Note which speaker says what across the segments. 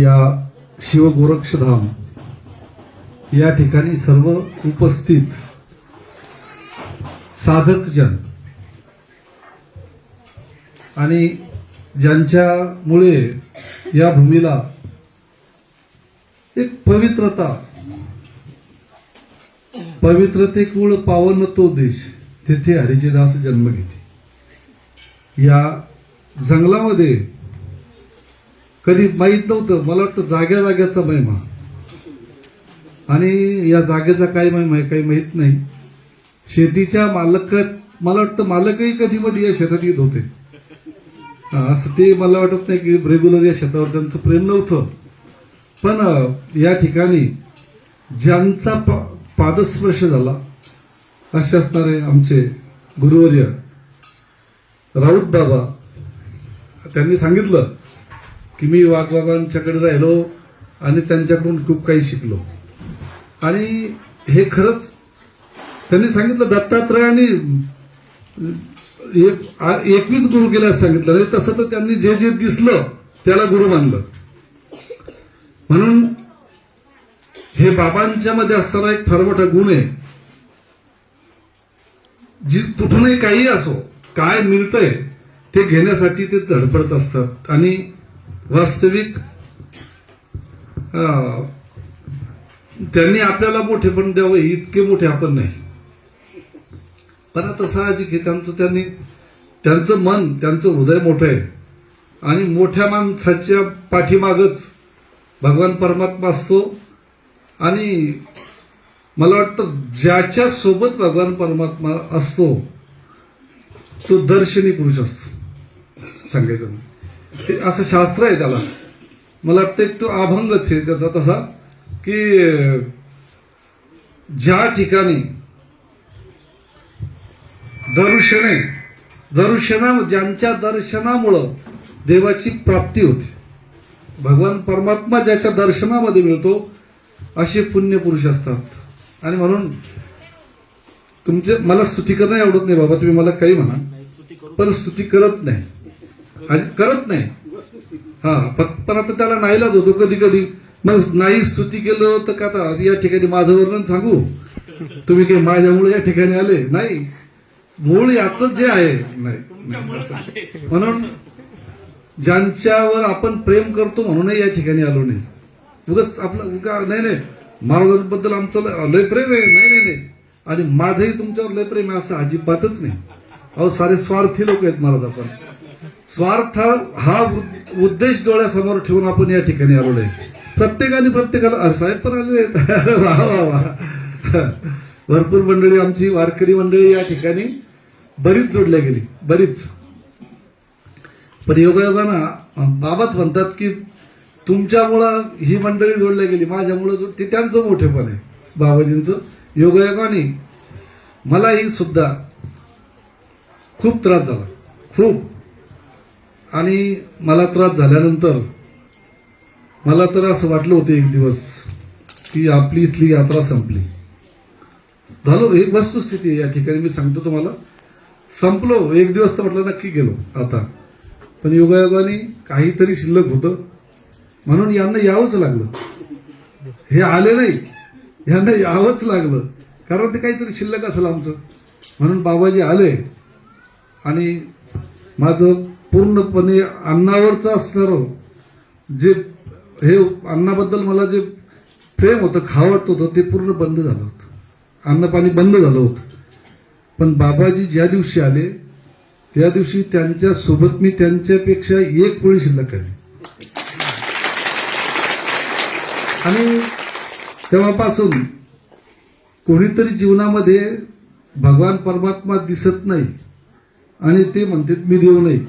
Speaker 1: या शिवगोरक्षधाम या ठिकाणी सर्व उपस्थित साधकजन आणि ज्यांच्यामुळे या भूमीला एक पवित्रतेकुळ पावन तो देश, तिथे हरीचे दास जन्म घेते. या जंगलामध्ये कधी माहीत नव्हतं, मला वाटतं जाग्या जाग्याचा महिमा, आणि या जागेचा काय महिमा आहे काही माहीत नाही. शेतीच्या मला वाटतं मालकही कधी मध्ये या शेतात येत होते. असं ते मला वाटत नाही की रेग्युलर या शेतावर त्यांचं प्रेम नव्हतं. पण या ठिकाणी ज्यांचा पादस्पर्श झाला असे असणारे आमचे गुरुवर्य राऊत बाबा, त्यांनी सांगितलं की मी वाघबाबांच्याकडे राहिलो आणि त्यांच्याकडून खूप काही शिकलो. आणि हे खरंच त्यांनी सांगितलं, दत्तात्रयाने 21 गुरु केल्यास सांगितलं नाही, तसं तर त्यांनी जे जे दिसलं त्याला गुरु मानलं. म्हणून हे बाबांच्या मध्ये असताना एक फार मोठा गुण आहे, जी कुठूनही काही असो, काय मिळतंय ते घेण्यासाठी ते धडपडत असतात. आणि वास्तविक त्यांनी आपल्याला मोठेपण द्यावं इतके मोठे आपण नाही. पण आता साहजिक आहे, त्यांचं मन, त्यांचं हृदय मोठं आहे. आणि मोठ्या माणसाच्या पाठीमागच भगवान परमात्मा असतो. आणि मला वाटतं ज्याच्या सोबत भगवान परमात्मा असतो तो दर्शनी पुरुष असतो. सांगायचं ते असं शास्त्र आहे त्याला. मला वाटतं एक तो अभंगच आहे त्याचा तसा, की ज्या ठिकाणी ज्यांच्या दर्शनामुळं देवाची प्राप्ती होते, भगवान परमात्मा ज्याच्या दर्शनामध्ये मिळतो असे पुण्य पुरुष असतात. आणि म्हणून मला स्तुती करणं आवडत नाही बाबा, तुम्ही मला काही म्हणा, पण स्तुती करत नाही. पण आता त्याला नाईलाज होतो कधी कधी. मग नाही स्तुती केलं तर का आता या ठिकाणी माझं वर्णन सांगू, तुम्ही काही माझ्यामुळे या ठिकाणी आले नाही, मूळ याच जे आहे नाही. म्हणून ज्यांच्यावर आपण प्रेम करतो म्हणूनही या ठिकाणी आलो नाही. उगाच आपलं नाही महाराजांबद्दल आमचं लय प्रेम आहे, नाही. आणि माझंही तुमच्यावर लय प्रेम आहे असं अजिबातच नाही. अहो सारे स्वार्थी लोक आहेत महाराज. आपण स्वार्थ हा उद्देश डोळ्यासमोर ठेवून आपण या ठिकाणी आलो नाही. प्रत्येकाला साहेब पण आले वा. भरपूर मंडळी, आमची वारकरी मंडळी या ठिकाणी बरीच जोडल्या गेली, बरीच. पण योगायोगानं बाबाच म्हणतात की तुमच्यामुळं ही मंडळी जोडल्या गेली, माझ्यामुळं ते त्यांचं मोठेपण आहे बाबाजींचं. योगायोगाने मलाही सुद्धा खूप त्रास झाला, खूप. आणि मला त्रास झाल्यानंतर मला तर असं वाटलं होतं एक दिवस की आपली इथली यात्रा संपली. झालो, एक वस्तुस्थिती या ठिकाणी मी सांगतो तुम्हाला. संपलो एक दिवस तर म्हटलं नक्की गेलो आता. पण योगायोगाने काहीतरी शिल्लक होतं म्हणून यांना यावंच लागलं. हे आले नाही, यांना यावंच लागलं, कारण ते काहीतरी शिल्लक असेल आमचं. म्हणून बाबाजी आले आणि माझं पूर्णपणे अन्नावरचं असणारं जे हे अन्नाबद्दल मला जे प्रेम होतं, खावत होतं, ते पूर्ण बंद झालं होतं. अन्नपाणी बंद झालं होतं. पण बाबाजी ज्या दिवशी आले त्या दिवशी त्यांच्या सोबत मी त्यांच्यापेक्षा एक पोळी शिल्लक आहे. आणि तेव्हापासून कोणीतरी जीवनामध्ये भगवान परमात्मा दिसत नाही आणि ते म्हणतात मी देव नाही.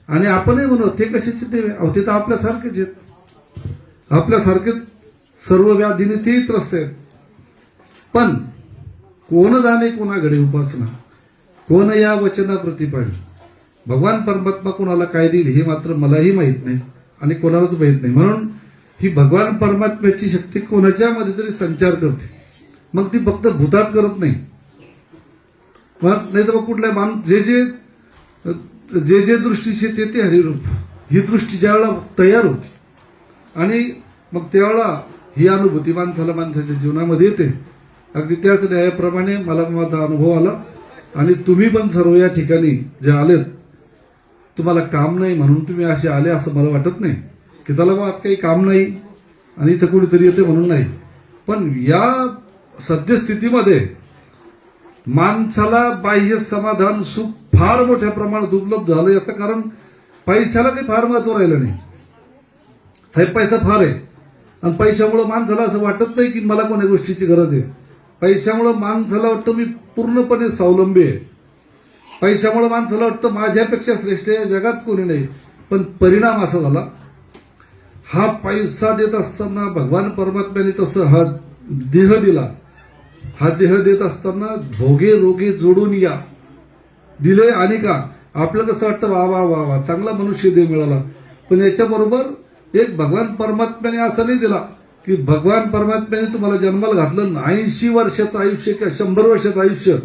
Speaker 1: आणि आपणही म्हणू ते कशाचे देव आहे, ते तर आपल्यासारखेच आहेत. आपल्यासारखेच सर्व व्याधीने तेही त्रस्त आहेत. पण कोण जाणे कोणा घडे उपासना, कोण या वचना प्रतिपाळी. भगवान परमात्मा कोणाला काय देईल हे मात्र मलाही माहीत नाही आणि कोणालाच माहीत नाही. म्हणून ही भगवान परमात्म्याची शक्ती कोणाच्या मध्ये तरी संचार करते. मग ती फक्त भूतात करत नाही, नाही तर मग कुठल्या जे दृष्टीचे ते हरिरूप. ही दृष्टी ज्यावेळेला तयार होती आणि मग त्यावेळेला ही अनुभूती माणसाच्या जीवनामध्ये येते. अगदी त्याच न्यायाप्रमाणे मला माझा अनुभव आला. आणि तुम्ही पण सर्व या ठिकाणी जे आलेत, तुम्हाला काम नाही म्हणून तुम्ही असे आले असं मला वाटत नाही की चला मग आज काही काम नाही आणि इथं कुणीतरी येते म्हणून नाही. पण या सद्यस्थितीमध्ये माणसाला बाह्य समाधान सुख फार मोठ्या प्रमाणात उपलब्ध झालं. याचं कारण पैशाला काही फार महत्व राहिलं नाही. साहेब पैसा फार आहे आणि पैशामुळे माणसाला असं वाटत नाही की मला कोणत्या गोष्टीची गरज आहे. पैशामुळे माणसाला वाटतं मी पूर्णपणे स्वावलंबी आहे. पैशामुळे माणसाला वाटतं माझ्यापेक्षा श्रेष्ठ या जगात कोणी नाही. पण परिणाम असा झाला, हा पैसा देत असताना भगवान परमात्म्याने तसं हा देह दिला. हा देह देत असताना भोगे रोगे जोडून या दिले. आणि का आपलं कसं वाटतं वा वा वा वा चांगला मनुष्य देह मिळाला. पण याच्याबरोबर एक भगवान परमात्म्याने असं नाही दिला की भगवान परमात्म्याने तुम्हाला जन्माला घातलं 80 वर्षाचं आयुष्य किंवा 100 वर्षाचं आयुष्य,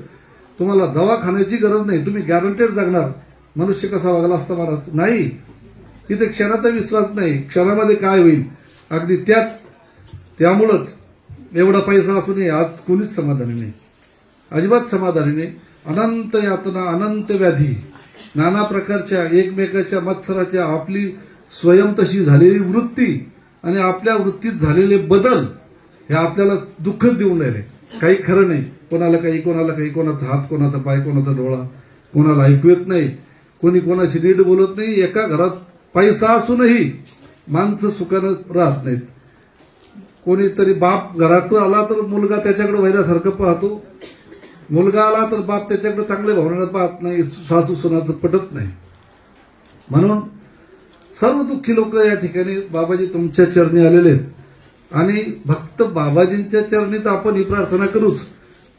Speaker 1: तुम्हाला दवाखान्याची गरज नाही, तुम्ही गॅरंटेड जगणार. मनुष्य कसा वागला असता महाराज? नाही. इथे क्षणाचा विश्वास नाही, क्षणामध्ये काय होईल. अगदी त्यामुळंच एवढा पैसा असूनही आज कोणीच समाधानी नाही, अजिबात समाधानी नाही. अनंत यातना, अनंत व्याधी, नाना प्रकारच्या एकमेकाच्या मत्सराच्या, आपली स्वयं तशी झालेली वृत्ती आणि आपल्या वृत्तीत झालेले बदल हे आपल्याला दुःख देऊन राहिले. काही खरं नाही. कोणाला काही, कोणाचा हात, कोणाचा पाय, कोणाचा डोळा, कोणाला ऐकू येत नाही, कोणी कोणाशी नीट बोलत नाही. एका घरात पैसा असूनही माणसं सुखानं राहत नाहीत. कोणीतरी बाप घरातून आला तर मुलगा त्याच्याकडे वैरासारखं पाहतो, मुलगा आला तर बाप त्याच्याकडे चांगल्या भावनेनं पाहत नाही, सासू सुनाचं पटत नाही. म्हणून सर्व दुःखी लोक या ठिकाणी बाबाजी तुमच्या चरणी आलेले आहेत. आणि भक्त बाबाजींच्या चरणी तर आपण ही प्रार्थना करूच,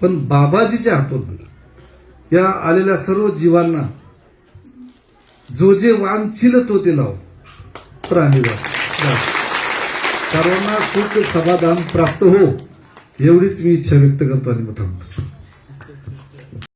Speaker 1: पण बाबाजीच्या हातून या आलेल्या सर्व जीवांना जो जे वांछिल तो ते लाव प्राणीला सर्वांना सुख समाधान प्राप्त हो, एवढीच मी इच्छा व्यक्त करतो आणि थांबतो.